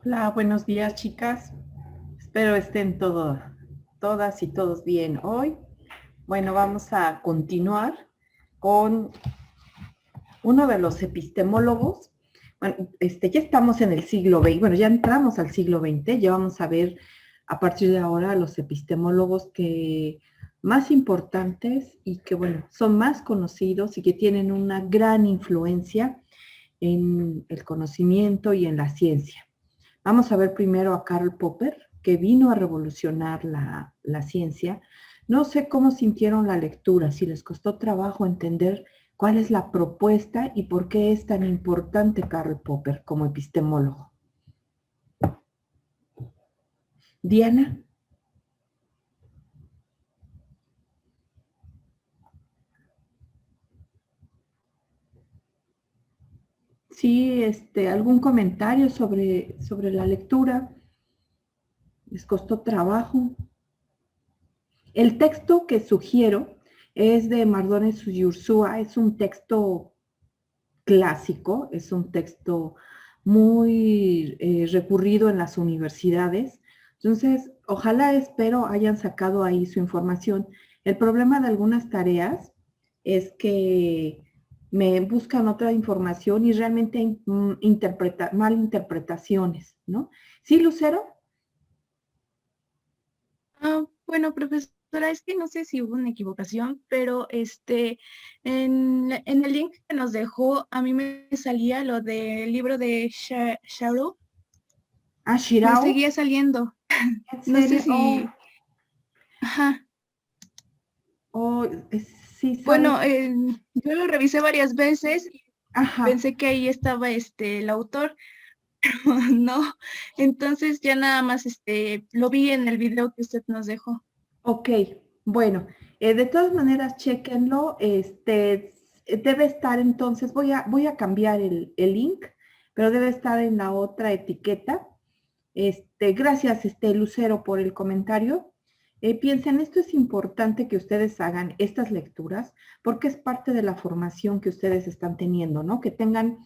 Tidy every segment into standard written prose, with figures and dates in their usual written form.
Hola, buenos días, chicas. Espero estén todas y todos bien hoy. Bueno, vamos a continuar con uno de los epistemólogos. Bueno, ya estamos en el siglo XX, bueno, ya entramos al siglo XX, ya vamos a ver a partir de ahora los epistemólogos que más importantes y que, bueno, son más conocidos y que tienen una gran influencia en el conocimiento y en la ciencia. Vamos a ver primero a Karl Popper, que vino a revolucionar la ciencia. No sé cómo sintieron la lectura, si les costó trabajo entender cuál es la propuesta y por qué es tan importante Karl Popper como epistemólogo. Diana. Sí, algún comentario sobre la lectura. ¿Les costó trabajo? El texto que sugiero es de Mardones Ursúa, es un texto clásico, es un texto muy recurrido en las universidades. Entonces, ojalá, espero, hayan sacado ahí su información. El problema de algunas tareas es que me buscan otra información y realmente hay malinterpretaciones, ¿no? ¿Sí, Lucero? Bueno, profesora, es que no sé si hubo una equivocación, pero en el link que nos dejó, a mí me salía lo del libro de Shadow, Ah, me Shirao, seguía saliendo. ¿en No sé serio? Oh, si, ajá. oh, sí, sabes. Bueno, yo lo revisé varias veces y Ajá. pensé que ahí estaba el autor, no. Entonces ya nada más lo vi en el video que usted nos dejó. Ok, bueno, de todas maneras, chéquenlo. Debe estar entonces, voy a cambiar el link, pero debe estar en la otra etiqueta. Gracias, Lucero, por el comentario. Piensen, esto es importante que ustedes hagan estas lecturas porque es parte de la formación que ustedes están teniendo, ¿no? Que tengan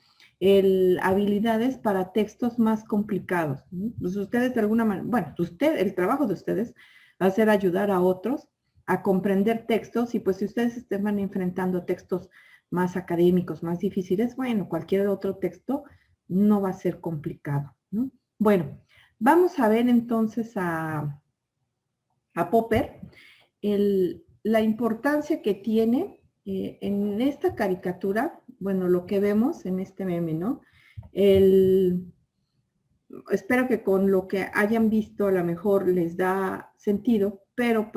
habilidades para textos más complicados, ¿no? Pues ustedes de alguna manera, bueno, el trabajo de ustedes va a ser ayudar a otros a comprender textos y pues si ustedes van enfrentando textos más académicos, más difíciles, bueno, cualquier otro texto no va a ser complicado, ¿no? Bueno, vamos a ver entonces a Popper, la importancia que tiene en esta caricatura, bueno, lo que vemos en este meme, ¿no? Espero que con lo que hayan visto a lo mejor les da sentido, pero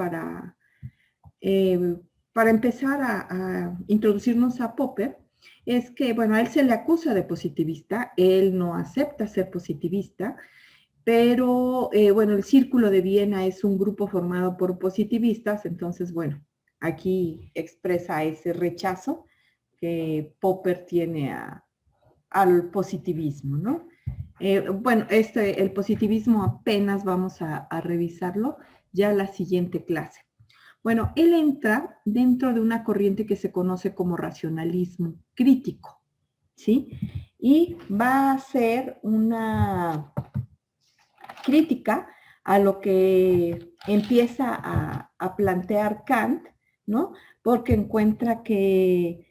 eh, para empezar a introducirnos a Popper, es que, bueno, a él se le acusa de positivista, él no acepta ser positivista, pero bueno, el Círculo de Viena es un grupo formado por positivistas, entonces, bueno, aquí expresa ese rechazo que Popper tiene al positivismo, ¿no? Bueno, el positivismo apenas vamos a revisarlo ya la siguiente clase. Bueno, él entra dentro de una corriente que se conoce como racionalismo crítico, ¿sí? Y va a ser una crítica a lo que empieza plantear Kant, ¿no? Porque encuentra que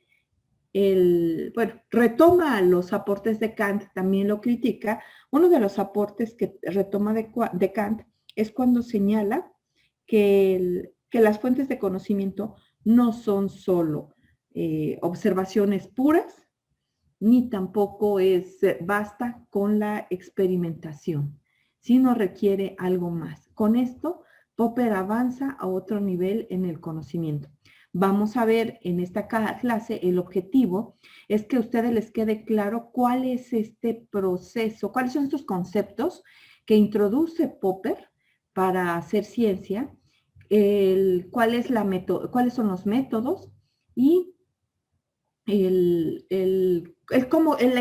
bueno, retoma los aportes de Kant, también lo critica. Uno de los aportes que retoma de Kant es cuando señala que las fuentes de conocimiento no son solo observaciones puras, ni tampoco basta con la experimentación, sino requiere algo más. Con esto, Popper avanza a otro nivel en el conocimiento. Vamos a ver en esta clase, el objetivo es que a ustedes les quede claro cuál es este proceso, cuáles son estos conceptos que introduce Popper para hacer ciencia, cuáles son los métodos y la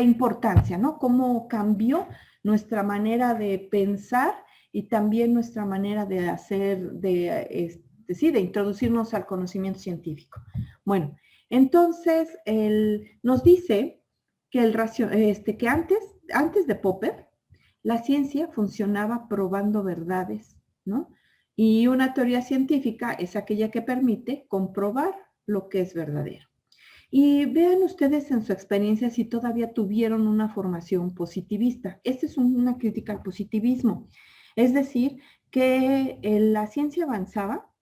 importancia, ¿no? Cómo cambió nuestra manera de pensar y también nuestra manera de hacer, sí, de introducirnos al conocimiento científico. Bueno, entonces, nos dice que, que antes de Popper, la ciencia funcionaba probando verdades, ¿no? Y una teoría científica es aquella que permite comprobar lo que es verdadero. Y vean ustedes en su experiencia si todavía tuvieron una formación positivista. Esta es una crítica al positivismo. Es decir, que la ciencia avanzaba,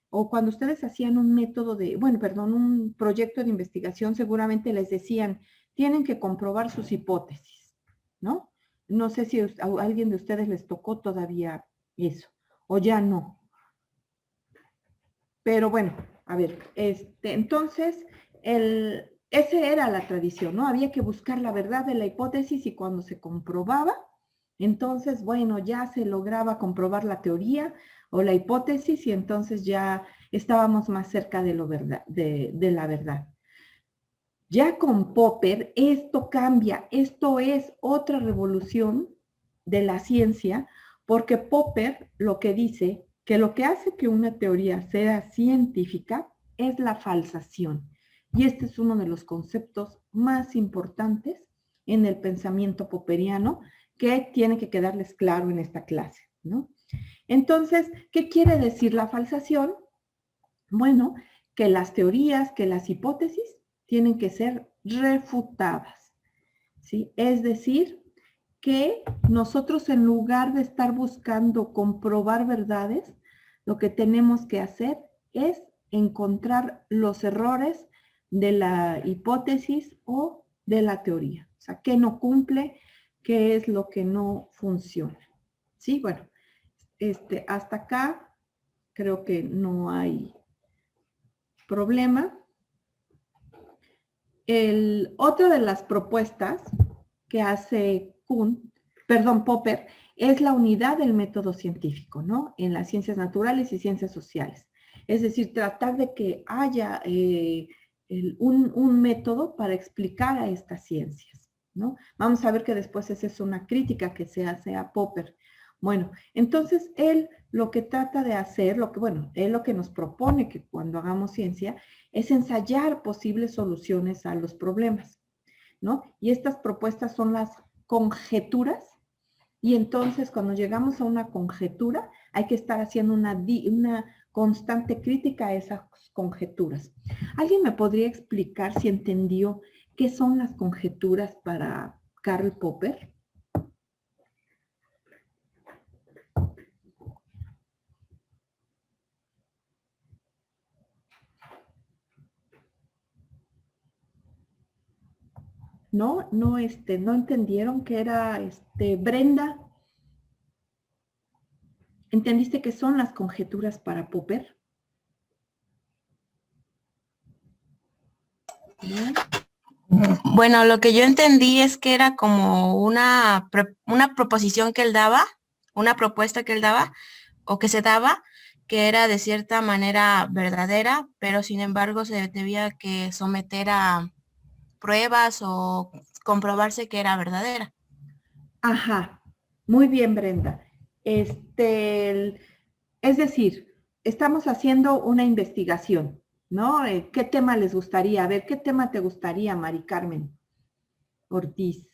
o cuando ustedes hacían un método de, bueno, perdón, un proyecto de investigación, seguramente les decían, tienen que comprobar sus hipótesis, ¿no? No sé si a alguien de ustedes les tocó todavía eso, o ya no. Pero bueno, a ver, entonces, esa era la tradición, ¿no? Había que buscar la verdad de la hipótesis y cuando se comprobaba, entonces, bueno, ya se lograba comprobar la teoría o la hipótesis y entonces ya estábamos más cerca de, de la verdad. Ya con Popper esto cambia, esto es otra revolución de la ciencia, porque Popper lo que dice, que lo que hace que una teoría sea científica es la falsación. Y este es uno de los conceptos más importantes en el pensamiento popperiano que tiene que quedarles claro en esta clase, ¿no? Entonces, ¿qué quiere decir la falsación? Bueno, que las teorías, que las hipótesis tienen que ser refutadas, ¿sí? Es decir, que nosotros en lugar de estar buscando comprobar verdades, lo que tenemos que hacer es encontrar los errores de la hipótesis o de la teoría. O sea, qué no cumple, qué es lo que no funciona. Sí, bueno, hasta acá creo que no hay problema. Otra de las propuestas que hace Popper, es la unidad del método científico, ¿no? En las ciencias naturales y ciencias sociales. Es decir, tratar de que haya un método para explicar a estas ciencias, ¿no? Vamos a ver que después esa es una crítica que se hace a Popper. Bueno, entonces él lo que trata de hacer, él lo que nos propone que cuando hagamos ciencia es ensayar posibles soluciones a los problemas, ¿no? Y estas propuestas son las conjeturas, y entonces cuando llegamos a una conjetura hay que estar haciendo una constante crítica a esas conjeturas. ¿Alguien me podría explicar si entendió qué son las conjeturas para Karl Popper? No entendieron que era Brenda. ¿Entendiste qué son las conjeturas para Popper? Bueno, lo que yo entendí es que era como una proposición que él daba, una propuesta que él daba o que se daba, que era de cierta manera verdadera, pero sin embargo se debía que someter a pruebas o comprobarse que era verdadera. Ajá, muy bien, Brenda. Es decir, estamos haciendo una investigación, ¿no? ¿Qué tema les gustaría? A ver, ¿qué tema te gustaría, Mari Carmen Ortiz?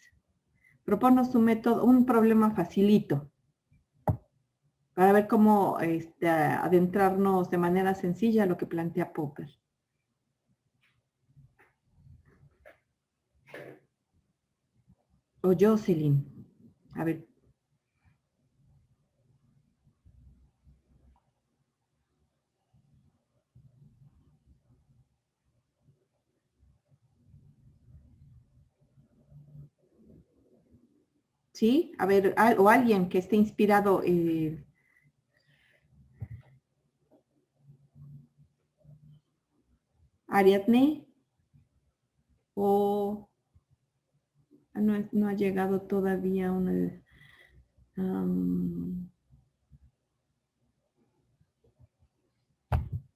Proponos un método, un problema facilito, para ver cómo adentrarnos de manera sencilla a lo que plantea Popper. O Jocelyn. A ver. ¿Sí? A ver, o alguien que esté inspirado. Ariadne. O no ha llegado todavía una.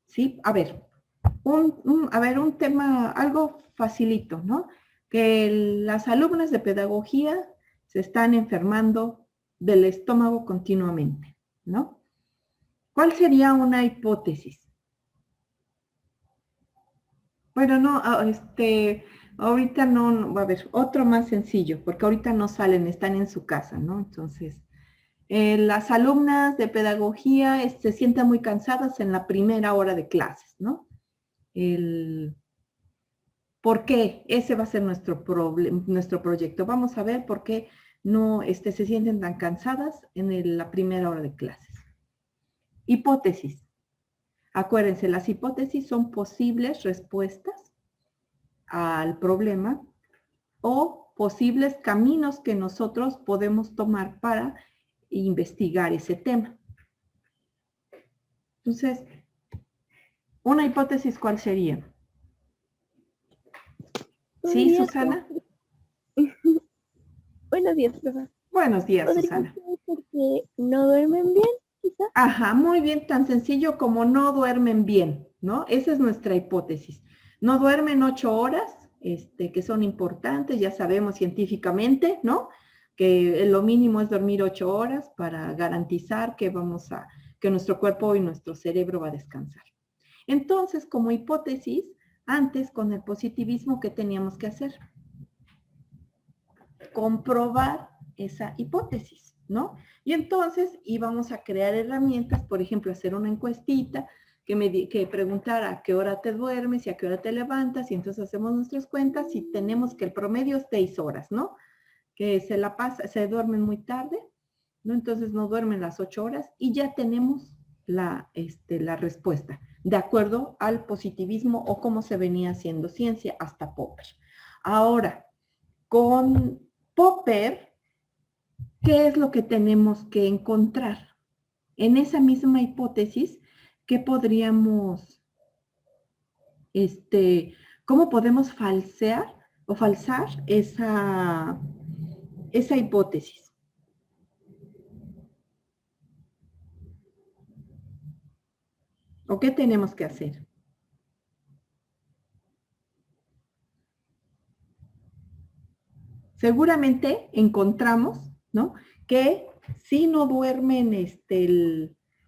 Sí, a ver, un tema, algo facilito, ¿no? Que las alumnas de pedagogía se están enfermando del estómago continuamente, ¿no? ¿Cuál sería una hipótesis? Bueno, no, Ahorita no, va a haber otro más sencillo, porque ahorita no salen, están en su casa, ¿no? Entonces, las alumnas de pedagogía se sienten muy cansadas en la primera hora de clases, ¿no? ¿Por qué? Ese va a ser nuestro proyecto. Vamos a ver por qué no se sienten tan cansadas en la primera hora de clases. Hipótesis. Acuérdense, las hipótesis son posibles respuestas al problema o posibles caminos que nosotros podemos tomar para investigar ese tema. Entonces, una hipótesis, ¿cuál sería? ¿Sí, Susana? Buenos días, profe. Buenos días, ¿Podría Susana. ser porque no duermen bien, quizá? Ajá, muy bien, tan sencillo como no duermen bien, ¿no? Esa es nuestra hipótesis. No duermen 8 horas, que son importantes, ya sabemos científicamente, ¿no? Que lo mínimo es dormir 8 horas para garantizar que que nuestro cuerpo y nuestro cerebro va a descansar. Entonces, como hipótesis, antes con el positivismo, ¿qué teníamos que hacer? Comprobar esa hipótesis, ¿no? Y entonces íbamos a crear herramientas, por ejemplo, hacer una encuestita que preguntara a qué hora te duermes y a qué hora te levantas, y entonces hacemos nuestras cuentas y tenemos que el promedio es 6 horas, ¿no? Que se duermen muy tarde, ¿no? Entonces no duermen las 8 horas y ya tenemos la respuesta, de acuerdo al positivismo o cómo se venía haciendo ciencia hasta Popper. Ahora, con Popper, ¿qué es lo que tenemos que encontrar? En esa misma hipótesis, ¿qué podríamos, cómo podemos falsear o falsar esa hipótesis? ¿O qué tenemos que hacer? Seguramente encontramos, ¿no? Que sí no duermen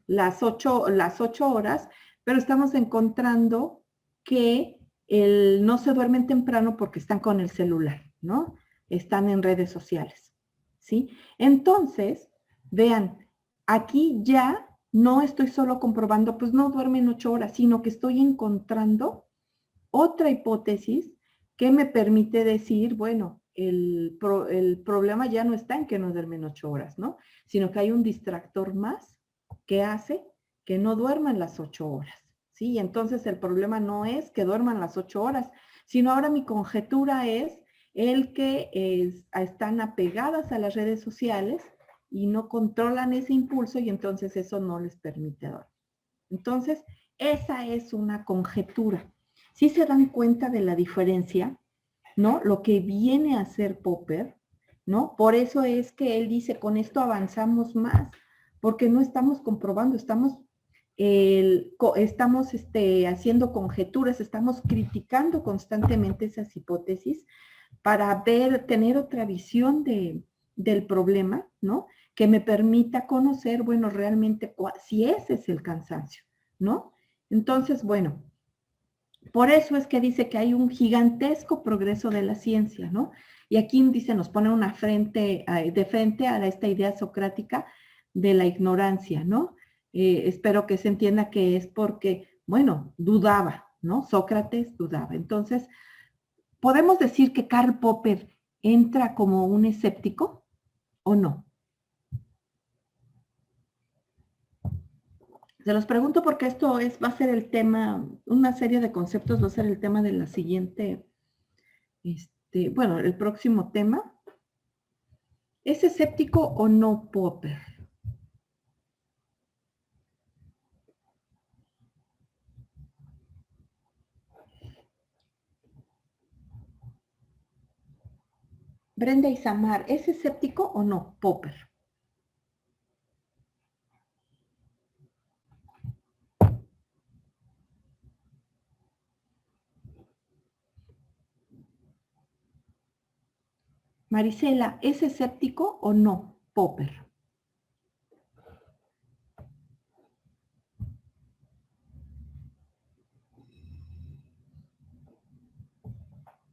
las 8 horas, pero estamos encontrando que no se duermen temprano porque están con el celular, ¿no? Están en redes sociales, ¿sí? Entonces, vean, aquí ya no estoy solo comprobando, pues no duermen 8 horas, sino que estoy encontrando otra hipótesis que me permite decir, bueno, el problema ya no está en que no duermen 8 horas, ¿no? Sino que hay un distractor más que hace que no duerman las 8 horas, ¿sí? Entonces el problema no es que duerman las 8 horas, sino ahora mi conjetura es el que están apegadas a las redes sociales y no controlan ese impulso y entonces eso no les permite dormir. Entonces, esa es una conjetura. Si se dan cuenta de la diferencia, ¿no? Lo que viene a hacer Popper, ¿no? Por eso es que él dice, con esto avanzamos más, porque no estamos comprobando, estamos haciendo conjeturas, estamos criticando constantemente esas hipótesis para tener otra visión del problema, ¿no? Que me permita conocer, bueno, realmente si ese es el cansancio, ¿no? Entonces, bueno, por eso es que dice que hay un gigantesco progreso de la ciencia, ¿no? Y aquí dice, nos pone de frente a esta idea socrática de la ignorancia, ¿no? Espero que se entienda que es porque, bueno, dudaba, ¿no? Sócrates dudaba. Entonces, ¿podemos decir que Karl Popper entra como un escéptico o no? Se los pregunto porque esto va a ser el tema, una serie de conceptos va a ser el tema de la siguiente, bueno, el próximo tema. ¿Es escéptico o no Popper? Brenda y Samar, ¿es escéptico o no Popper? Marisela, ¿es escéptico o no Popper?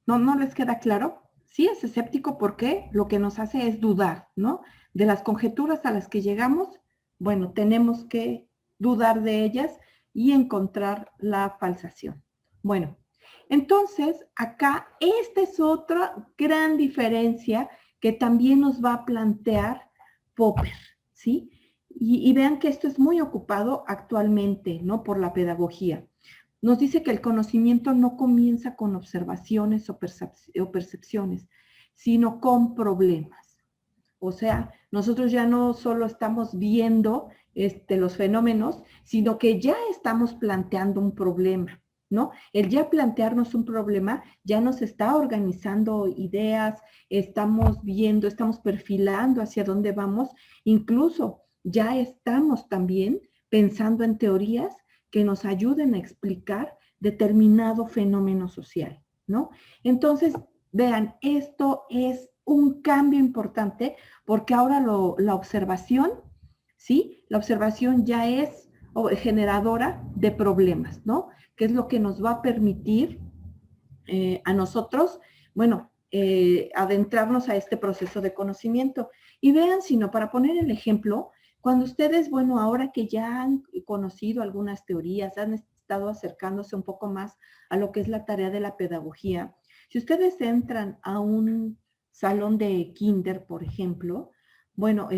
¿No les queda claro? Sí es escéptico porque lo que nos hace es dudar, ¿no? De las conjeturas a las que llegamos, bueno, tenemos que dudar de ellas y encontrar la falsación. Bueno, entonces acá esta es otra gran diferencia que también nos va a plantear Popper, ¿sí? Y vean que esto es muy ocupado actualmente, ¿no? Por la pedagogía. Nos dice que el conocimiento no comienza con observaciones o percepciones, sino con problemas. O sea, nosotros ya no solo estamos viendo los fenómenos, sino que ya estamos planteando un problema, ¿no? El ya plantearnos un problema ya nos está organizando ideas, estamos viendo, estamos perfilando hacia dónde vamos, incluso ya estamos también pensando en teorías que nos ayuden a explicar determinado fenómeno social, ¿no? Entonces, vean, esto es un cambio importante porque ahora la observación, ¿sí? La observación ya es generadora de problemas, ¿no? Que es lo que nos va a permitir a nosotros, bueno, adentrarnos a este proceso de conocimiento. Y vean, sino para poner el ejemplo, cuando ustedes, bueno, ahora que ya han conocido algunas teorías, han estado acercándose un poco más a lo que es la tarea de la pedagogía, si ustedes entran a un salón de kinder, por ejemplo, bueno,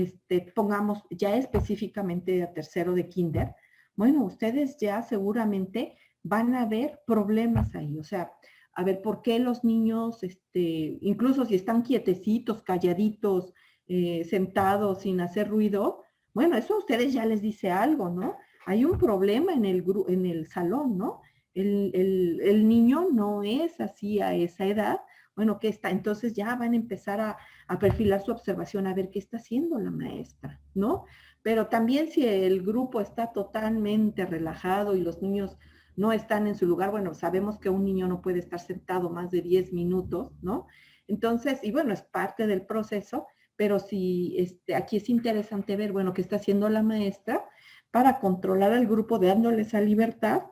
pongamos ya específicamente a tercero de kinder, bueno, ustedes ya seguramente van a ver problemas ahí, o sea, a ver por qué los niños, incluso si están quietecitos, calladitos, sentados, sin hacer ruido, bueno, eso a ustedes ya les dice algo, ¿no? Hay un problema en el salón, ¿no? El niño no es así a esa edad, bueno, ¿qué está? Entonces ya van a empezar a perfilar su observación, a ver qué está haciendo la maestra, ¿no? Pero también si el grupo está totalmente relajado y los niños no están en su lugar, bueno, sabemos que un niño no puede estar sentado más de 10 minutos, ¿no? Entonces, y bueno, es parte del proceso, pero sí, aquí es interesante ver, bueno, qué está haciendo la maestra para controlar al grupo, dándole esa libertad,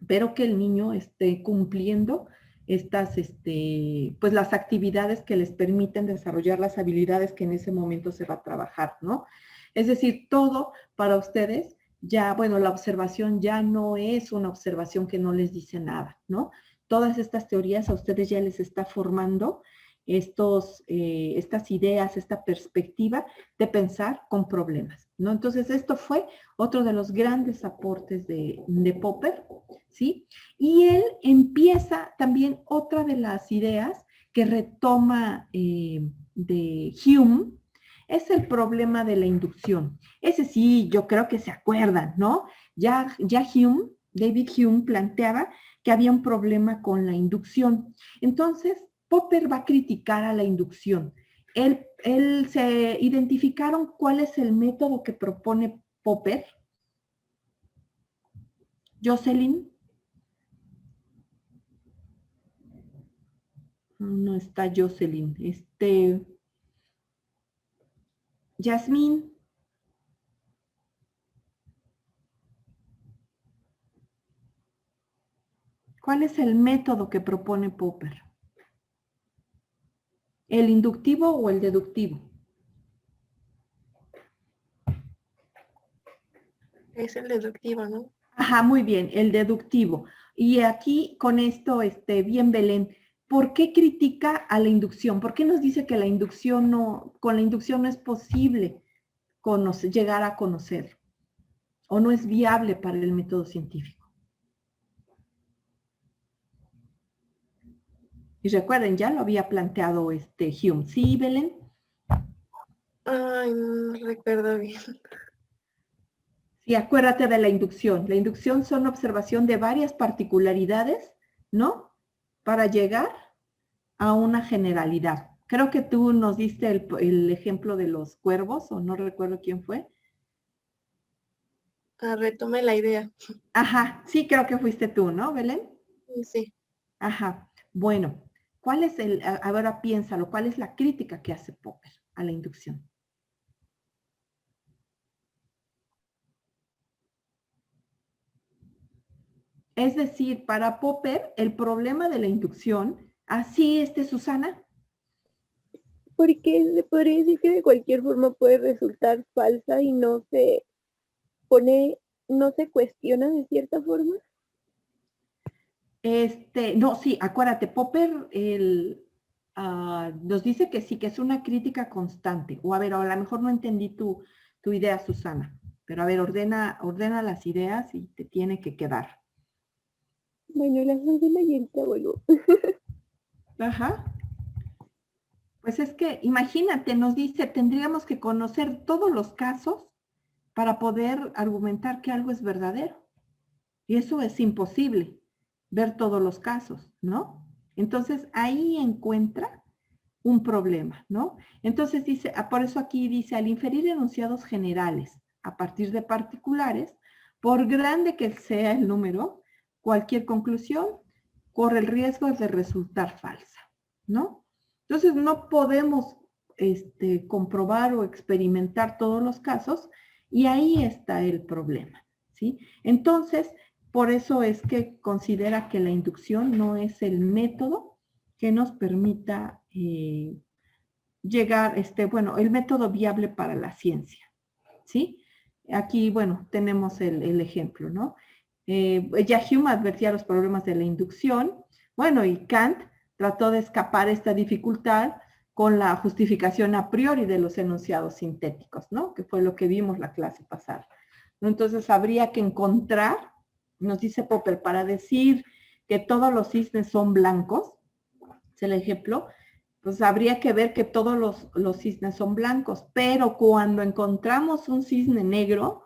pero que el niño esté cumpliendo estas, pues las actividades que les permiten desarrollar las habilidades que en ese momento se va a trabajar, ¿no? Es decir, todo para ustedes ya, bueno, la observación ya no es una observación que no les dice nada, ¿no? Todas estas teorías a ustedes ya les está formando estas ideas, esta perspectiva de pensar con problemas, ¿no? Entonces, esto fue otro de los grandes aportes de Popper, ¿sí? Y él empieza también otra de las ideas que retoma de Hume, es el problema de la inducción. Ese sí, yo creo que se acuerdan, ¿no? Ya Hume, David Hume planteaba que había un problema con la inducción. Entonces, Popper va a criticar a la inducción. Él se identificaron cuál es el método que propone Popper. Jocelyn. No está Jocelyn. Yasmín. ¿Cuál es el método que propone Popper? ¿El inductivo o el deductivo? Es el deductivo, ¿no? Ajá, muy bien, el deductivo. Y aquí con esto, bien Belén, ¿por qué critica a la inducción? ¿Por qué nos dice que la inducción con la inducción no es posible llegar a conocer? ¿O no es viable para el método científico? Y recuerden, ya lo había planteado Hume. ¿Sí, Belén? Ay, no recuerdo bien. Sí, acuérdate de la inducción. La inducción son observación de varias particularidades, ¿no? Para llegar a una generalidad. Creo que tú nos diste el ejemplo de los cuervos, o no recuerdo quién fue. Retome la idea. Ajá, sí, creo que fuiste tú, ¿no, Belén? Sí. Ajá, bueno, ¿cuál es ahora piénsalo, cuál es la crítica que hace Popper a la inducción? Es decir, para Popper, el problema de la inducción Así, Susana. Porque se podría decir que de cualquier forma puede resultar falsa y no se pone, no se cuestiona de cierta forma. No, sí, acuérdate, Popper nos dice que sí, que es una crítica constante. O a ver, a lo mejor no entendí tu idea, Susana. Pero a ver, ordena las ideas y te tiene que quedar. Bueno, las ordena y ahorita vuelvo. Ajá. Pues es que, imagínate, nos dice, tendríamos que conocer todos los casos para poder argumentar que algo es verdadero. Y eso es imposible, ver todos los casos, ¿no? Entonces, ahí encuentra un problema, ¿no? Entonces dice, por eso aquí dice, al inferir enunciados generales a partir de particulares, por grande que sea el número, cualquier conclusión corre el riesgo de resultar falsa, ¿no? Entonces no podemos comprobar o experimentar todos los casos y ahí está el problema, ¿sí? Entonces, por eso es que considera que la inducción no es el método que nos permita llegar, bueno, el método viable para la ciencia, ¿sí? Aquí, bueno, tenemos el ejemplo, ¿no? Ya Hume advertía los problemas de la inducción, bueno, y Kant trató de escapar esta dificultad con la justificación a priori de los enunciados sintéticos, ¿no? Que fue lo que vimos la clase pasada. Entonces, habría que encontrar, nos dice Popper, para decir que todos los cisnes son blancos, es el ejemplo, pues habría que ver que todos los cisnes son blancos, pero cuando encontramos un cisne negro,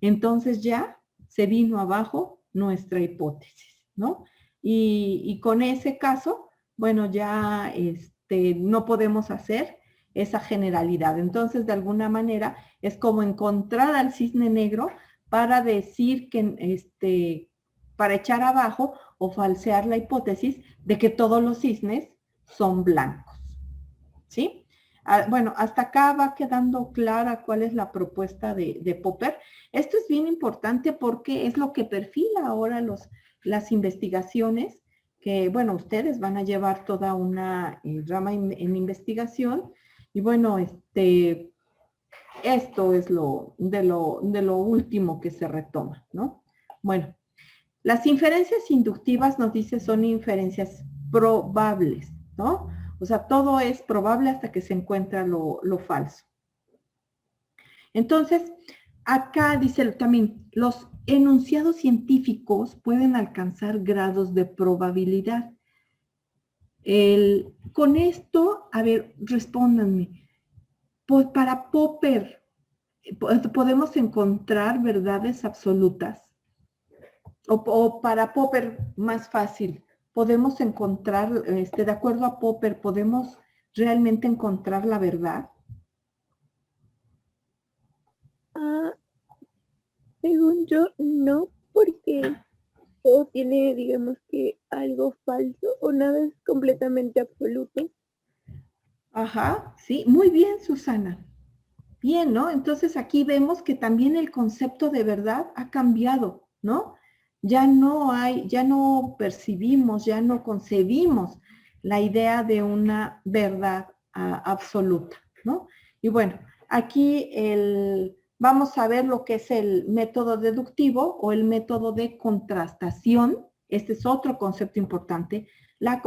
entonces ya se vino abajo nuestra hipótesis, ¿no? Y con ese caso, bueno, ya no podemos hacer esa generalidad. Entonces, de alguna manera, es como encontrar al cisne negro para decir que, para echar abajo o falsear la hipótesis de que todos los cisnes son blancos, ¿sí? Bueno, hasta acá va quedando clara cuál es la propuesta de Popper. Esto es bien importante porque es lo que perfila ahora las investigaciones que, bueno, ustedes van a llevar toda una rama en investigación y bueno, esto es de lo último que se retoma, ¿no? Bueno, las inferencias inductivas nos dice son inferencias probables, ¿no? O sea, todo es probable hasta que se encuentra lo falso. Entonces, acá dice también, los enunciados científicos pueden alcanzar grados de probabilidad. Con esto, a ver, respóndanme. Pues para Popper, ¿podemos encontrar verdades absolutas? O para Popper, más fácil, podemos encontrar, de acuerdo a Popper, ¿podemos realmente encontrar la verdad? Según yo, no, porque todo tiene, digamos que, algo falso o nada es completamente absoluto. Ajá, sí, muy bien, Susana. Bien, ¿no? Entonces aquí vemos que también el concepto de verdad ha cambiado, ¿no? Ya no percibimos, ya no concebimos la idea de una verdad absoluta, ¿no? Y bueno, aquí vamos a ver lo que es el método deductivo o el método de contrastación. Este es otro concepto importante, la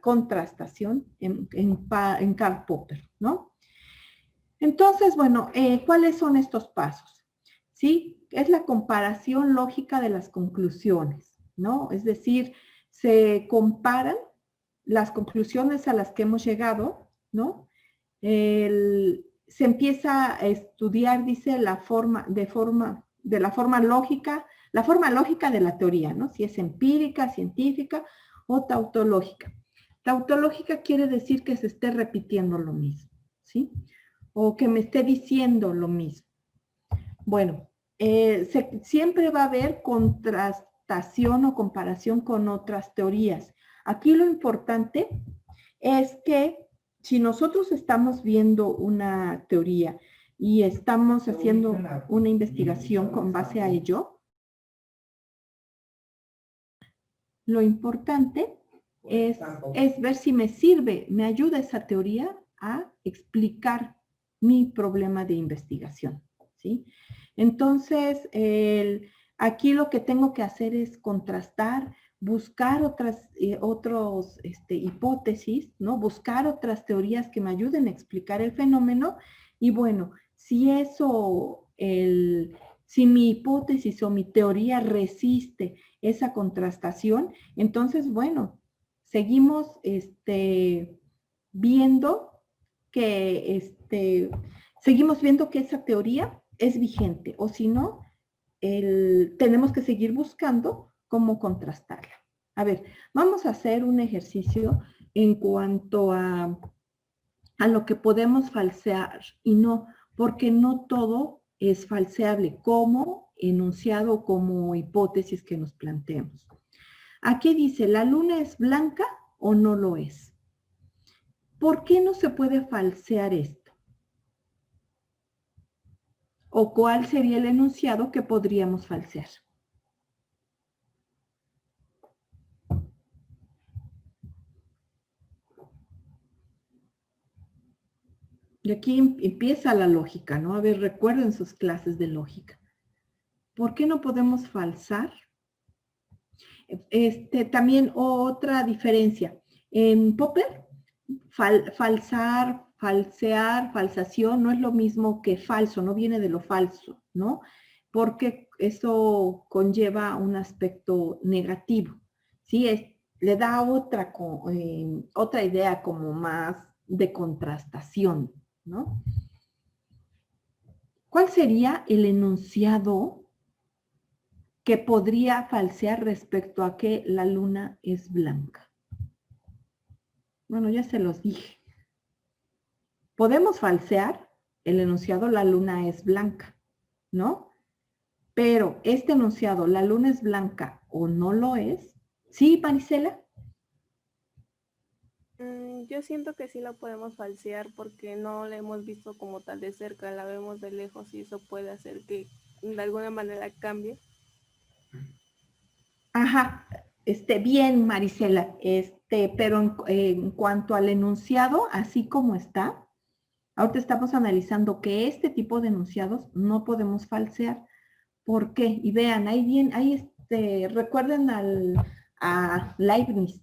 contrastación en Karl Popper, ¿no? Entonces, bueno, ¿cuáles son estos pasos? ¿Sí? Es la comparación lógica de las conclusiones, ¿no? Es decir, se comparan las conclusiones a las que hemos llegado, ¿no? Se empieza a estudiar, dice, de la forma lógica, la forma lógica de la teoría, ¿no? Si es empírica, científica o tautológica. Tautológica quiere decir que se esté repitiendo lo mismo, ¿sí? O que me esté diciendo lo mismo. Bueno, siempre va a haber contrastación o comparación con otras teorías. Aquí lo importante es que si nosotros estamos viendo una teoría y estamos haciendo una investigación con base a ello, lo importante es ver si me sirve, me ayuda esa teoría a explicar mi problema de investigación, ¿sí? Entonces, aquí lo que tengo que hacer es contrastar, buscar otras hipótesis, ¿no? Buscar otras teorías que me ayuden a explicar el fenómeno y bueno, si si mi hipótesis o mi teoría resiste esa contrastación, entonces, bueno, seguimos viendo que esa teoría es vigente, o si no, tenemos que seguir buscando cómo contrastarla. A ver, vamos a hacer un ejercicio en cuanto a lo que podemos falsear y no, porque no todo es falseable como enunciado, como hipótesis que nos planteemos. Aquí dice, ¿la luna es blanca o no lo es? ¿Por qué no se puede falsear esto? ¿O cuál sería el enunciado que podríamos falsear? Y aquí empieza la lógica, ¿no? A ver, recuerden sus clases de lógica. ¿Por qué no podemos falsar? También otra diferencia. En Popper, falsar, falsear, falsación no es lo mismo que falso, no viene de lo falso, ¿no? Porque eso conlleva un aspecto negativo, ¿sí? Le da otra idea como más de contrastación, ¿no? ¿Cuál sería el enunciado que podría falsear respecto a que la luna es blanca? Bueno, ya se los dije. Podemos falsear el enunciado la luna es blanca, ¿no? Pero este enunciado, la luna es blanca o no lo es, ¿sí, Marisela? Yo siento que sí la podemos falsear porque no la hemos visto como tal de cerca, la vemos de lejos y eso puede hacer que de alguna manera cambie. Ajá, bien, Marisela, pero en cuanto al enunciado, así como está, ahorita estamos analizando que este tipo de enunciados no podemos falsear. ¿Por qué? Y vean, ahí recuerden a Leibniz.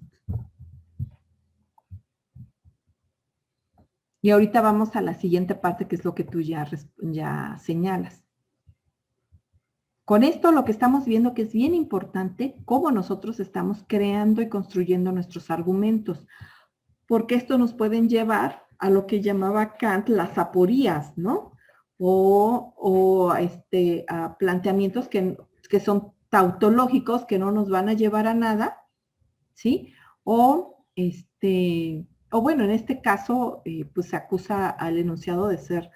Y ahorita vamos a la siguiente parte, que es lo que tú ya señalas. Con esto lo que estamos viendo que es bien importante, cómo nosotros estamos creando y construyendo nuestros argumentos, porque esto nos pueden llevar a lo que llamaba Kant las aporías, ¿no? O a planteamientos que son tautológicos, que no nos van a llevar a nada, ¿sí? O bueno, en este caso, pues se acusa al enunciado de ser,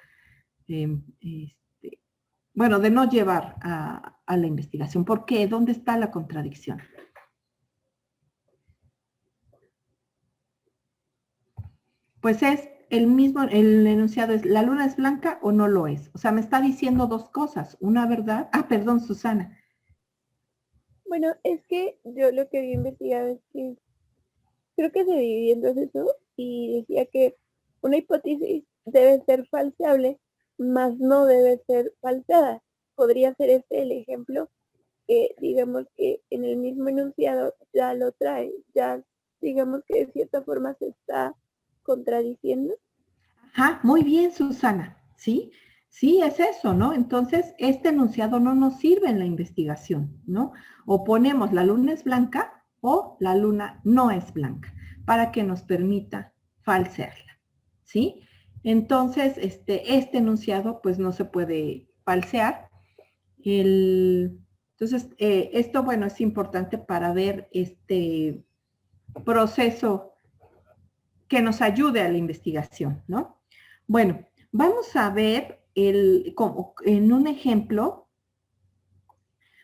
bueno, de no llevar a la investigación. ¿Por qué? ¿Dónde está la contradicción? Pues es el enunciado es, ¿la luna es blanca o no lo es? O sea, me está diciendo dos cosas, una verdad. Ah, perdón, Susana. Bueno, es que yo lo que había investigado es que creo que se dividía en dos eso y decía que una hipótesis debe ser falseable, mas no debe ser falseada. Podría ser este el ejemplo que digamos que en el mismo enunciado ya lo trae, ya digamos que de cierta forma se está contradiciendo. Ajá, muy bien, Susana, ¿sí? Sí, es eso, ¿no? Entonces, este enunciado no nos sirve en la investigación, ¿no? O ponemos la luna es blanca o la luna no es blanca, para que nos permita falsearla, ¿sí? Entonces, este enunciado, pues, no se puede falsear. Entonces, esto, bueno, es importante para ver este proceso que nos ayude a la investigación, ¿no? Bueno, vamos a ver como en un ejemplo.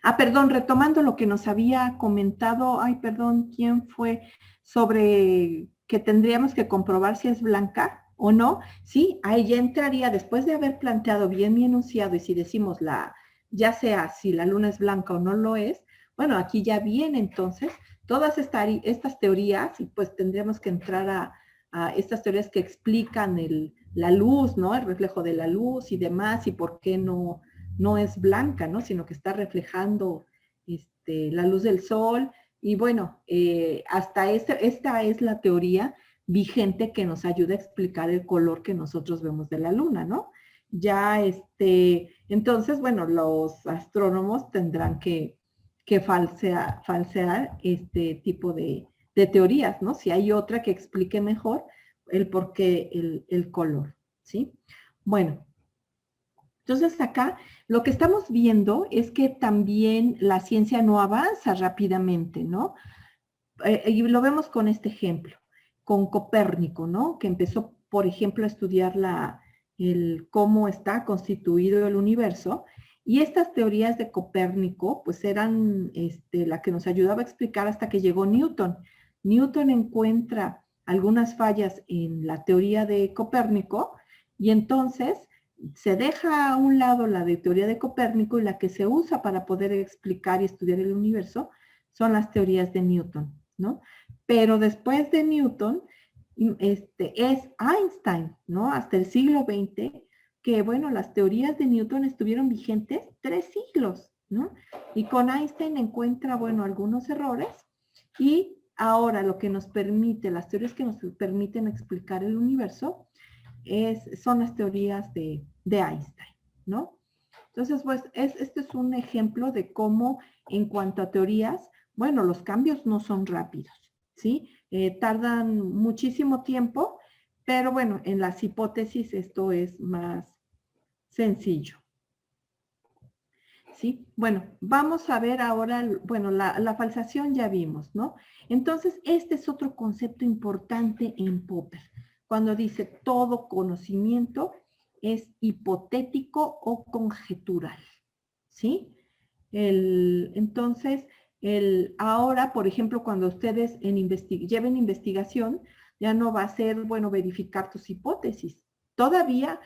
Ah, perdón, retomando lo que nos había comentado, ay, perdón, ¿quién fue? Sobre que tendríamos que comprobar si es blanca o no. Sí, ahí ya entraría, después de haber planteado bien mi enunciado y si decimos ya sea si la luna es blanca o no lo es, bueno, aquí ya viene entonces todas estas teorías, y pues tendríamos que entrar a estas teorías que explican la luz, ¿no? El reflejo de la luz y demás, y por qué no es blanca, ¿no? Sino que está reflejando la luz del sol. Y bueno, hasta esta es la teoría vigente que nos ayuda a explicar el color que nosotros vemos de la luna, ¿no? Ya entonces, bueno, los astrónomos tendrán que falsear este tipo de teorías, ¿no? Si hay otra que explique mejor el por qué el color, ¿sí? Bueno, entonces acá lo que estamos viendo es que también la ciencia no avanza rápidamente, ¿no? Y lo vemos con este ejemplo, con Copérnico, ¿no? Que empezó, por ejemplo, a estudiar cómo está constituido el universo. Y estas teorías de Copérnico, pues eran la que nos ayudaba a explicar hasta que llegó Newton. Newton encuentra algunas fallas en la teoría de Copérnico y entonces se deja a un lado la de teoría de Copérnico y la que se usa para poder explicar y estudiar el universo son las teorías de Newton, ¿no? Pero después de Newton es Einstein, ¿no? Hasta el siglo XX, que bueno, las teorías de Newton estuvieron vigentes 3 siglos, ¿no? Y con Einstein encuentra, bueno, algunos errores y ahora lo que nos permite, las teorías que nos permiten explicar el universo son las teorías de Einstein, ¿no? Entonces, pues, este es un ejemplo de cómo en cuanto a teorías, bueno, los cambios no son rápidos, ¿sí? Tardan muchísimo tiempo, pero bueno, en las hipótesis esto es más sencillo. ¿Sí? Bueno, vamos a ver ahora, bueno, la falsación ya vimos, ¿no? Entonces, este es otro concepto importante en Popper, cuando dice todo conocimiento es hipotético o conjetural, ¿sí? Entonces, ahora, por ejemplo, cuando ustedes lleven investigación, ya no va a ser, bueno, verificar tus hipótesis. Todavía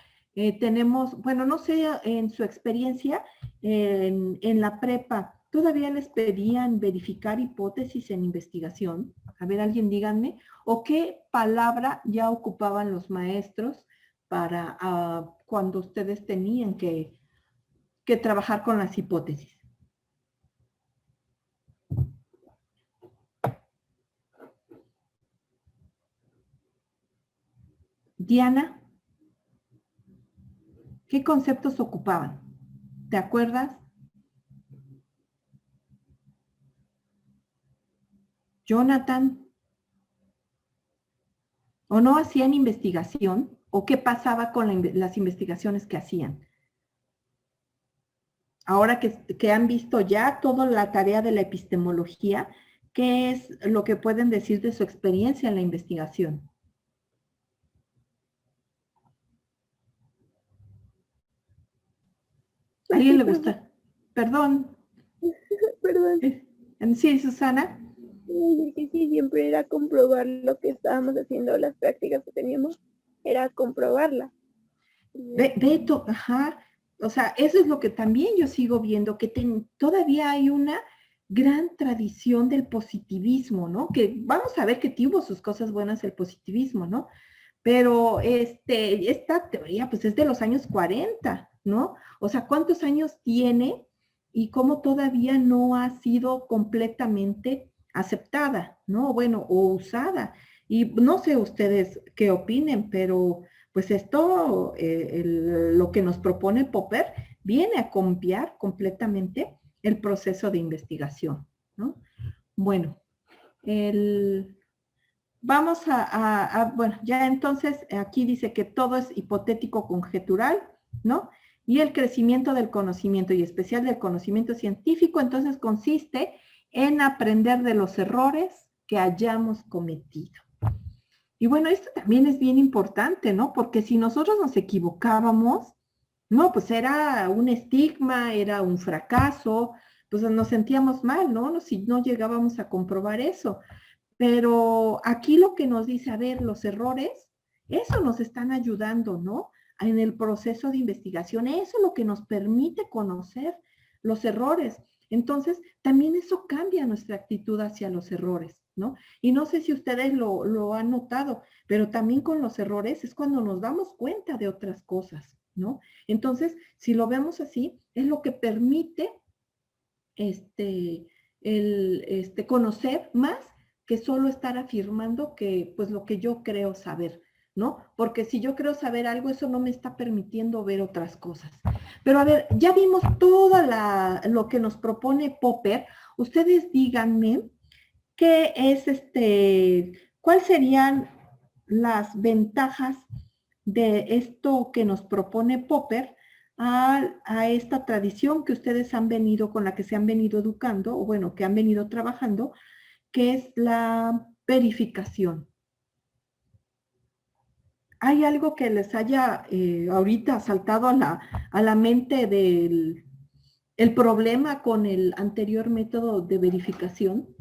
tenemos, bueno, no sé, en su experiencia en la prepa, ¿todavía les pedían verificar hipótesis en investigación? A ver, alguien díganme. ¿O qué palabra ya ocupaban los maestros para cuando ustedes tenían que trabajar con las hipótesis? Diana, ¿qué conceptos ocupaban? ¿Te acuerdas? Jonathan, ¿o no hacían investigación? ¿O qué pasaba con las investigaciones que hacían? Ahora que han visto ya toda la tarea de la epistemología, ¿qué es lo que pueden decir de su experiencia en la investigación? ¿A alguien le gusta? Perdón. Perdón. Sí, Susana. Que sí, siempre era comprobar lo que estábamos haciendo, las prácticas que teníamos, era comprobarla. Beto, ajá. O sea, eso es lo que también yo sigo viendo, que todavía hay una gran tradición del positivismo, ¿no? Que vamos a ver que tuvo sus cosas buenas el positivismo, ¿no? Pero esta teoría pues es de los años 40, ¿no? O sea, ¿cuántos años tiene y cómo todavía no ha sido completamente aceptada, ¿no? Bueno, o usada. Y no sé ustedes qué opinen, pero pues esto, lo que nos propone Popper, viene a cambiar completamente el proceso de investigación, ¿no? Bueno, vamos bueno, ya entonces aquí dice que todo es hipotético conjetural, ¿no? Y el crecimiento del conocimiento, y especial del conocimiento científico, entonces consiste en aprender de los errores que hayamos cometido. Y bueno, esto también es bien importante, ¿no? Porque si nosotros nos equivocábamos, no, pues era un estigma, era un fracaso, pues nos sentíamos mal, ¿no? Si no llegábamos a comprobar eso. Pero aquí lo que nos dice, a ver, los errores, eso nos están ayudando, ¿no? En el proceso de investigación, eso es lo que nos permite conocer los errores. Entonces, también eso cambia nuestra actitud hacia los errores, ¿no? Y no sé si ustedes lo han notado, pero también con los errores es cuando nos damos cuenta de otras cosas, ¿no? Entonces, si lo vemos así, es lo que permite conocer más que solo estar afirmando que, pues, lo que yo creo saber, ¿no? Porque si yo creo saber algo, eso no me está permitiendo ver otras cosas. Pero a ver, ya vimos todo lo que nos propone Popper. Ustedes díganme qué es cuáles serían las ventajas de esto que nos propone Popper a esta tradición que ustedes han venido, con la que se han venido educando, o bueno, que han venido trabajando, que es la verificación. ¿Hay algo que les haya ahorita saltado a la mente del el problema con el anterior método de verificación?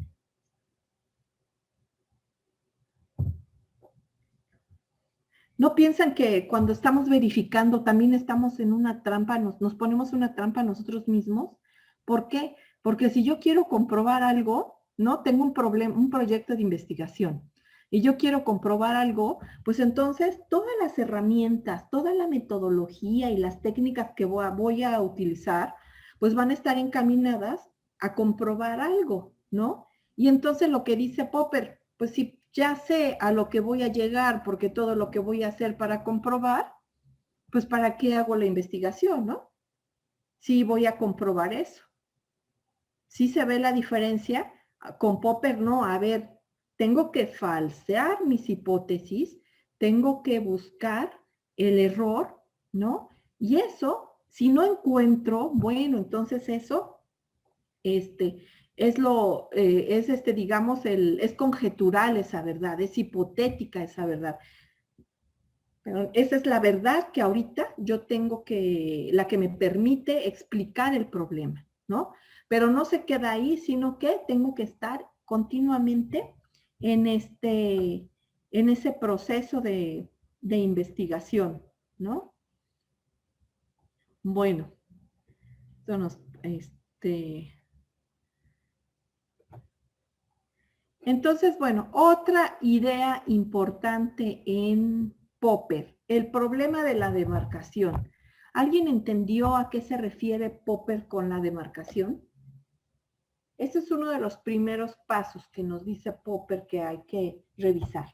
¿No piensan que cuando estamos verificando también estamos en una trampa, nos ponemos una trampa nosotros mismos? ¿Por qué? Porque si yo quiero comprobar algo, ¿no? Tengo un proyecto de investigación y yo quiero comprobar algo, pues entonces todas las herramientas, toda la metodología y las técnicas que voy a utilizar, pues van a estar encaminadas a comprobar algo, ¿no? Y entonces lo que dice Popper, pues si ya sé a lo que voy a llegar, porque todo lo que voy a hacer para comprobar, pues ¿para qué hago la investigación, no? Sí voy a comprobar eso. Sí se ve la diferencia. Con Popper, no, a ver, tengo que falsear mis hipótesis, tengo que buscar el error, ¿no? Y eso, si no encuentro, bueno, entonces eso, digamos, es conjetural esa verdad, es hipotética esa verdad. Pero esa es la verdad que ahorita yo tengo la que me permite explicar el problema, ¿no? Pero no se queda ahí, sino que tengo que estar continuamente en ese proceso de investigación, ¿no? Bueno, entonces, bueno, otra idea importante en Popper, el problema de la demarcación. ¿Alguien entendió a qué se refiere Popper con la demarcación? Este es uno de los primeros pasos que nos dice Popper que hay que revisar.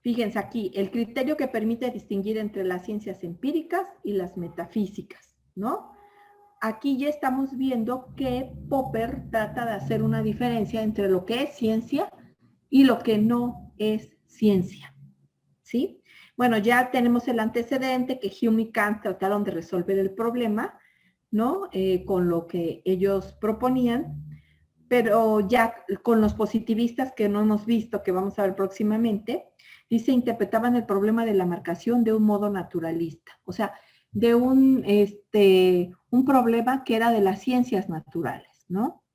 Fíjense aquí, el criterio que permite distinguir entre las ciencias empíricas y las metafísicas, ¿no? Aquí ya estamos viendo que Popper trata de hacer una diferencia entre lo que es ciencia y lo que no es ciencia, ¿sí? Bueno, ya tenemos el antecedente que Hume y Kant trataron de resolver el problema, ¿no? Con lo que ellos proponían, pero ya con los positivistas que no hemos visto, que vamos a ver próximamente, dice, interpretaban el problema de la marcación de un modo naturalista, o sea, de un problema que era de las ciencias naturales, ¿no?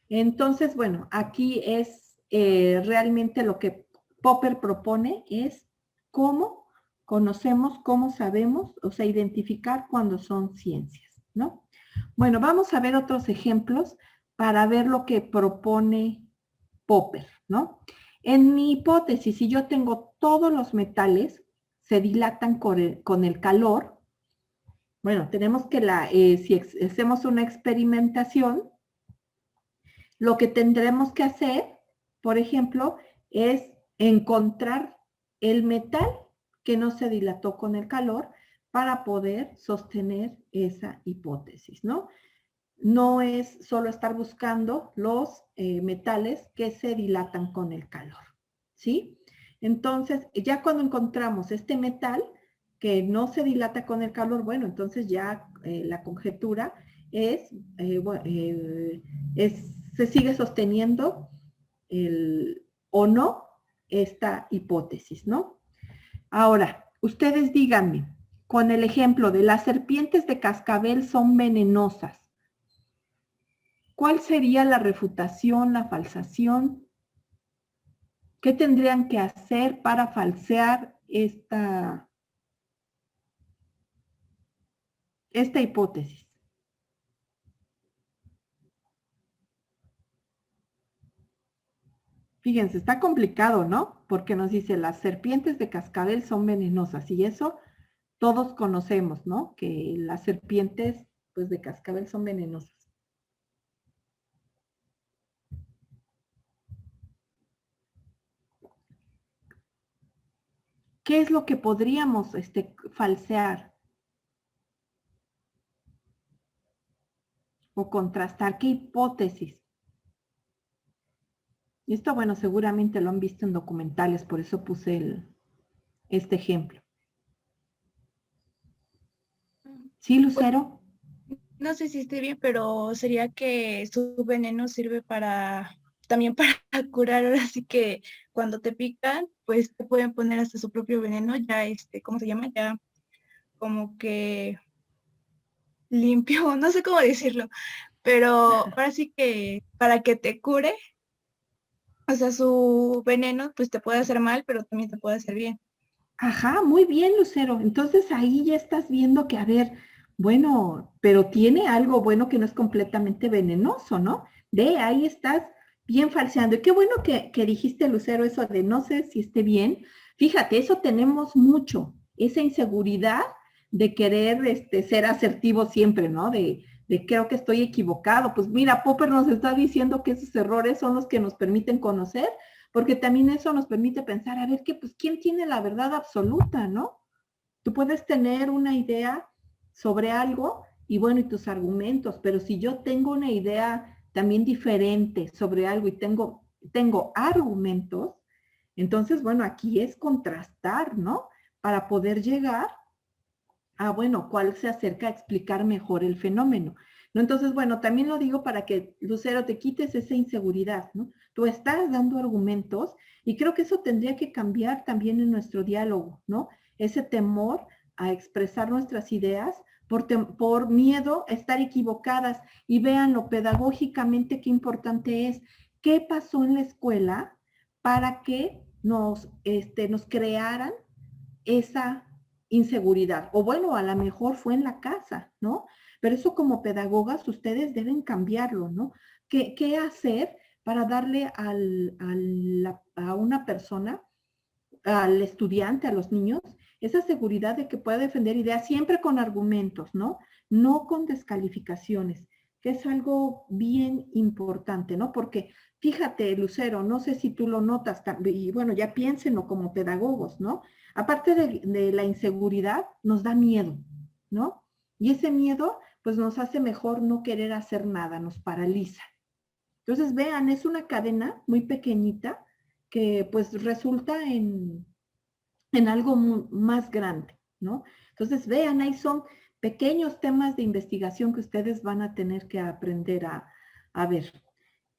Entonces, bueno, aquí es realmente lo que Popper propone es cómo conocemos, cómo sabemos, o sea, identificar cuando son ciencias, ¿no? Bueno, vamos a ver otros ejemplos para ver lo que propone Popper, ¿no? En mi hipótesis, si yo tengo todos los metales, se dilatan con el calor. Bueno, tenemos que si hacemos una experimentación, lo que tendremos que hacer, por ejemplo, es encontrar el metal que no se dilató con el calor para poder sostener esa hipótesis, ¿no? No es solo estar buscando los metales que se dilatan con el calor, ¿sí? Entonces, ya cuando encontramos este metal que no se dilata con el calor, bueno, entonces ya la conjetura se sigue sosteniendo o no esta hipótesis, ¿no? Ahora, ustedes díganme, con el ejemplo de las serpientes de cascabel son venenosas, ¿cuál sería la refutación, la falsación? ¿Qué tendrían que hacer para falsear esta hipótesis. Fíjense, está complicado, ¿no? Porque nos dice, las serpientes de cascabel son venenosas y eso todos conocemos, ¿no? Que las serpientes, pues, de cascabel son venenosas. ¿Qué es lo que podríamos falsear o contrastar? ¿Qué hipótesis? Y esto, bueno, seguramente lo han visto en documentales, por eso puse este ejemplo. ¿Sí, Lucero? No sé si esté bien, pero sería que su veneno sirve también para curar. Ahora sí que cuando te pican, pues te pueden poner hasta su propio veneno, ya ¿cómo se llama? Ya como que limpio, no sé cómo decirlo, pero ahora sí que para que te cure, o sea, su veneno pues te puede hacer mal, pero también te puede hacer bien. Ajá, muy bien, Lucero. Entonces ahí ya estás viendo que, a ver, bueno, pero tiene algo bueno que no es completamente venenoso, ¿no? Ahí estás bien falseando. Y qué bueno que dijiste, Lucero, eso de no sé si esté bien. Fíjate, eso tenemos mucho, esa inseguridad de querer ser asertivo siempre, ¿no? De creo que estoy equivocado. Pues mira, Popper nos está diciendo que esos errores son los que nos permiten conocer, porque también eso nos permite pensar, a ver, pues, ¿quién tiene la verdad absoluta, no? Tú puedes tener una idea sobre algo y bueno, y tus argumentos, pero si yo tengo una idea también diferente sobre algo y tengo argumentos, entonces, bueno, aquí es contrastar, ¿no? Para poder llegar a, bueno, cuál se acerca a explicar mejor el fenómeno. ¿No? Entonces, bueno, también lo digo para que, Lucero, te quites esa inseguridad, ¿no? Tú estás dando argumentos y creo que eso tendría que cambiar también en nuestro diálogo, ¿no? Ese temor a expresar nuestras ideas por miedo a estar equivocadas. Y véanlo pedagógicamente qué importante es. ¿Qué pasó en la escuela para que nos crearan esa inseguridad? O bueno, a lo mejor fue en la casa, ¿no? Pero eso como pedagogas ustedes deben cambiarlo, ¿no? ¿Qué hacer para darle a una persona, al estudiante, a los niños, esa seguridad de que pueda defender ideas siempre con argumentos, ¿no? No con descalificaciones, que es algo bien importante, ¿no? Porque fíjate, Lucero, no sé si tú lo notas, y bueno, ya piénsenlo como pedagogos, ¿no? Aparte de la inseguridad, nos da miedo, ¿no? Y ese miedo, pues nos hace mejor no querer hacer nada, nos paraliza. Entonces, vean, es una cadena muy pequeñita que pues resulta en algo más grande, ¿no? Entonces, vean, ahí son pequeños temas de investigación que ustedes van a tener que aprender a ver.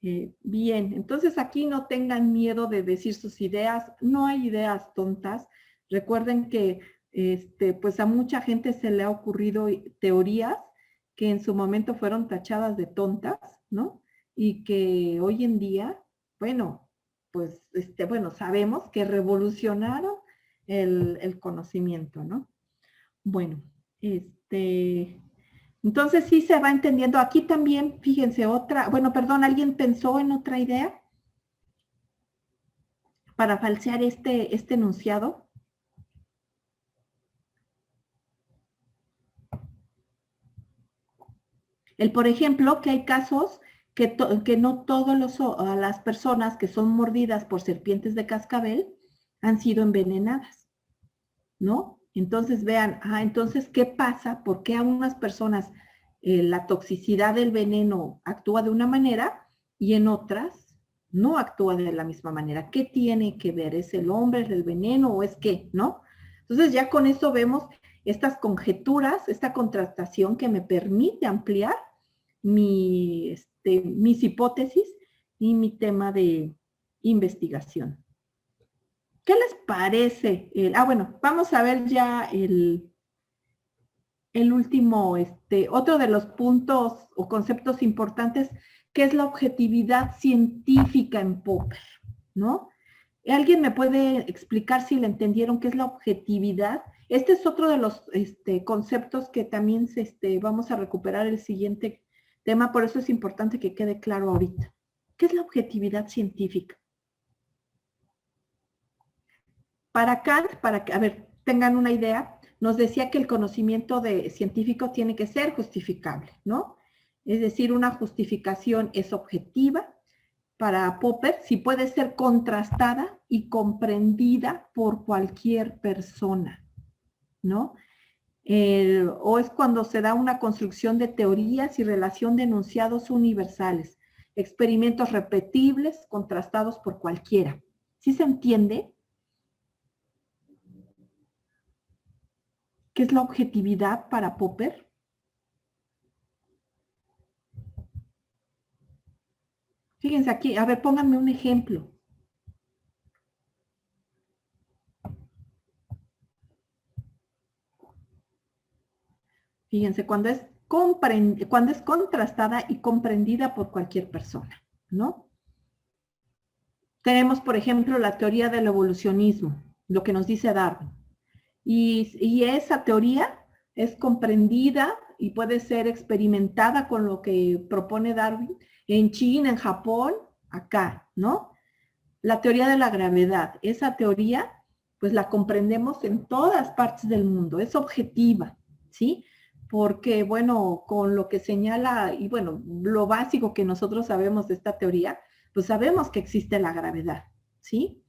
Bien, entonces aquí no tengan miedo de decir sus ideas, no hay ideas tontas. Recuerden que pues a mucha gente se le ha ocurrido teorías que en su momento fueron tachadas de tontas, ¿no? Y que hoy en día, bueno, pues bueno, sabemos que revolucionaron el conocimiento, ¿no? Bueno, entonces sí se va entendiendo. Aquí también, fíjense, bueno, perdón, ¿alguien pensó en otra idea para falsear este enunciado? Por ejemplo, que hay casos que no todas las personas que son mordidas por serpientes de cascabel han sido envenenadas, ¿no? Entonces vean, entonces, ¿qué pasa? ¿Por qué a unas personas la toxicidad del veneno actúa de una manera y en otras no actúa de la misma manera? ¿Qué tiene que ver? ¿Es el hombre, el veneno o es qué? ¿No? Entonces ya con eso vemos estas conjeturas, esta contrastación que me permite ampliar mis hipótesis y mi tema de investigación. ¿Qué les parece? Bueno, vamos a ver ya el último, otro de los puntos o conceptos importantes, que es la objetividad científica en Popper, ¿no? ¿Alguien me puede explicar si le entendieron qué es la objetividad? Este es otro de los conceptos que también vamos a recuperar el siguiente tema, por eso es importante que quede claro ahorita. ¿Qué es la objetividad científica? Para Kant, para que, a ver, tengan una idea, nos decía que el conocimiento científico tiene que ser justificable, ¿no? Es decir, una justificación es objetiva. Para Popper, si puede ser contrastada y comprendida por cualquier persona, ¿no? O es cuando se da una construcción de teorías y relación de enunciados universales, experimentos repetibles, contrastados por cualquiera. ¿Sí se entiende? ¿Qué es la objetividad para Popper? Fíjense aquí, a ver, pónganme un ejemplo. Fíjense, cuando es contrastada y comprendida por cualquier persona, ¿no? Tenemos, por ejemplo, la teoría del evolucionismo, lo que nos dice Darwin. Y esa teoría es comprendida y puede ser experimentada con lo que propone Darwin en China, en Japón, acá, ¿no? La teoría de la gravedad, esa teoría, pues la comprendemos en todas partes del mundo, es objetiva, ¿sí? Porque, bueno, con lo que señala, y bueno, lo básico que nosotros sabemos de esta teoría, pues sabemos que existe la gravedad, ¿sí?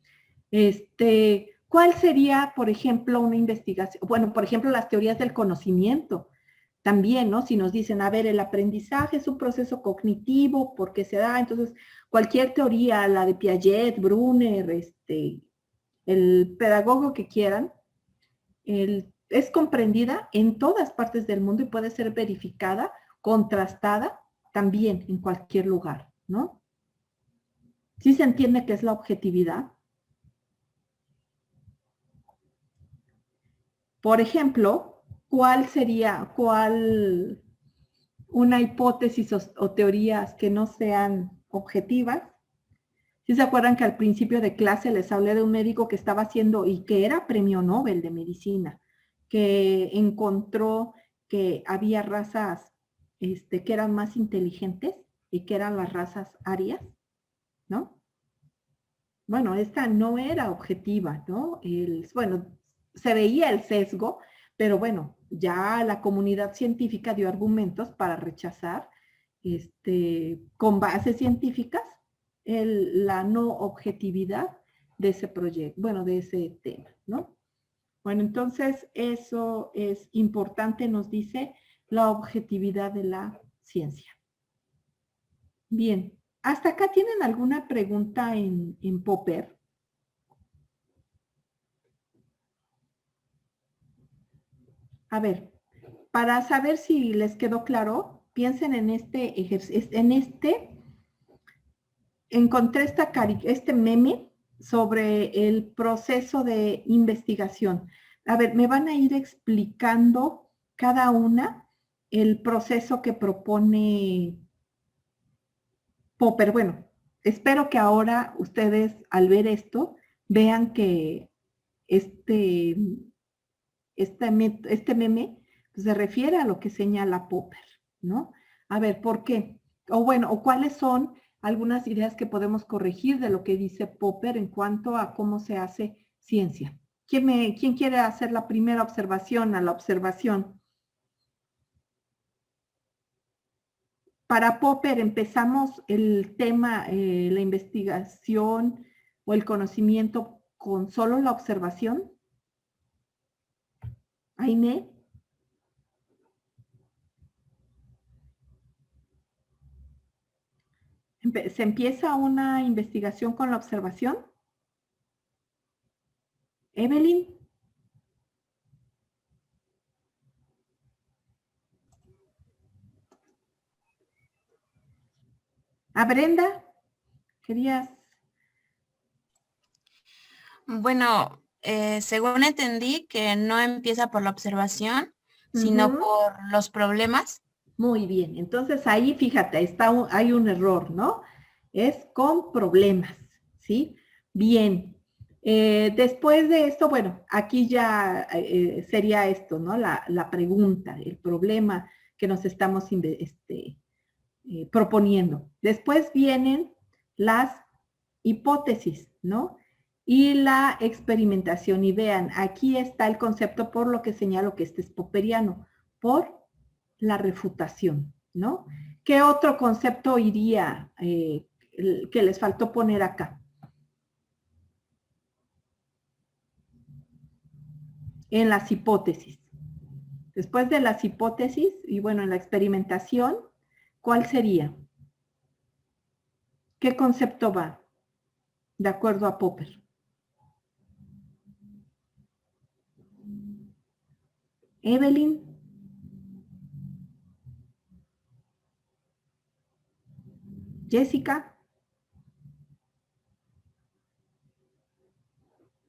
¿Cuál sería, por ejemplo, una investigación? Bueno, por ejemplo, las teorías del conocimiento. También, ¿no? Si nos dicen, a ver, el aprendizaje es un proceso cognitivo, ¿por qué se da? Entonces, cualquier teoría, la de Piaget, Brunner, el pedagogo que quieran, es comprendida en todas partes del mundo y puede ser verificada, contrastada también en cualquier lugar, ¿no? ¿Sí se entiende qué es la objetividad? Por ejemplo, ¿cuál sería una hipótesis o teorías que no sean objetivas? ¿Sí se acuerdan que al principio de clase les hablé de un médico que estaba haciendo y que era premio Nobel de medicina, que encontró que había razas que eran más inteligentes y que eran las razas arias, ¿no? Bueno, esta no era objetiva, ¿no? Bueno, se veía el sesgo, pero bueno, ya la comunidad científica dio argumentos para rechazar, con bases científicas, la no objetividad de ese proyecto, bueno, de ese tema, ¿no? Bueno, entonces eso es importante, nos dice la objetividad de la ciencia. Bien, ¿hasta acá tienen alguna pregunta en Popper? A ver, para saber si les quedó claro, piensen en este ejercicio, encontré este meme sobre el proceso de investigación. A ver, me van a ir explicando cada una el proceso que propone Popper. Bueno, espero que ahora ustedes al ver esto vean que este meme pues, se refiere a lo que señala Popper, ¿no? A ver, ¿por qué? O bueno, o cuáles son algunas ideas que podemos corregir de lo que dice Popper en cuanto a cómo se hace ciencia. ¿Quién quiere hacer la primera observación a la observación? Para Popper empezamos el tema, la investigación o el conocimiento con solo la observación. Aine. ¿Se empieza una investigación con la observación? Evelyn. ¿A Brenda? ¿Querías? Bueno, según entendí que no empieza por la observación, sino por los problemas. Muy bien, entonces ahí fíjate, hay un error, ¿no? Es con problemas, ¿sí? Bien, Después de esto, bueno, aquí ya sería esto, ¿no? La pregunta, el problema que nos estamos proponiendo. Después vienen las hipótesis, ¿no? Y la experimentación. Y vean, aquí está el concepto por lo que señalo que este es popperiano, por la refutación, ¿no? ¿Qué otro concepto iría que les faltó poner acá? En las hipótesis. Después de las hipótesis, y bueno, en la experimentación, ¿cuál sería? ¿Qué concepto va? De acuerdo a Popper. Evelyn. Jessica.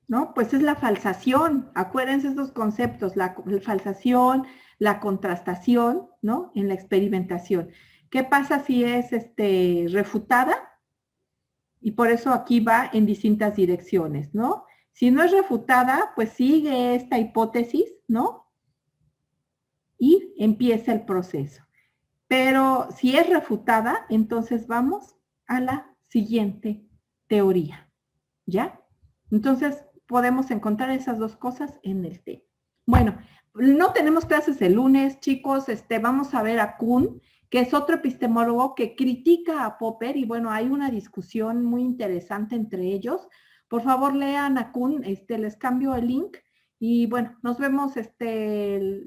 ¿No? Pues es la falsación. Acuérdense estos conceptos, la falsación, la contrastación, ¿no? En la experimentación. ¿Qué pasa si es refutada? Y por eso aquí va en distintas direcciones, ¿no? Si no es refutada, pues sigue esta hipótesis, ¿no? Y empieza el proceso. Pero si es refutada, entonces vamos a la siguiente teoría, ¿ya? Entonces, podemos encontrar esas dos cosas en el tema. Bueno, no tenemos clases el lunes, chicos. Vamos a ver a Kuhn, que es otro epistemólogo que critica a Popper, y bueno, hay una discusión muy interesante entre ellos. Por favor, lean a Kuhn, les cambio el link, y bueno, nos vemos,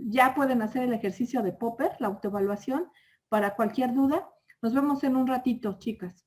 ya pueden hacer el ejercicio de Popper, la autoevaluación, para cualquier duda. Nos vemos en un ratito, chicas.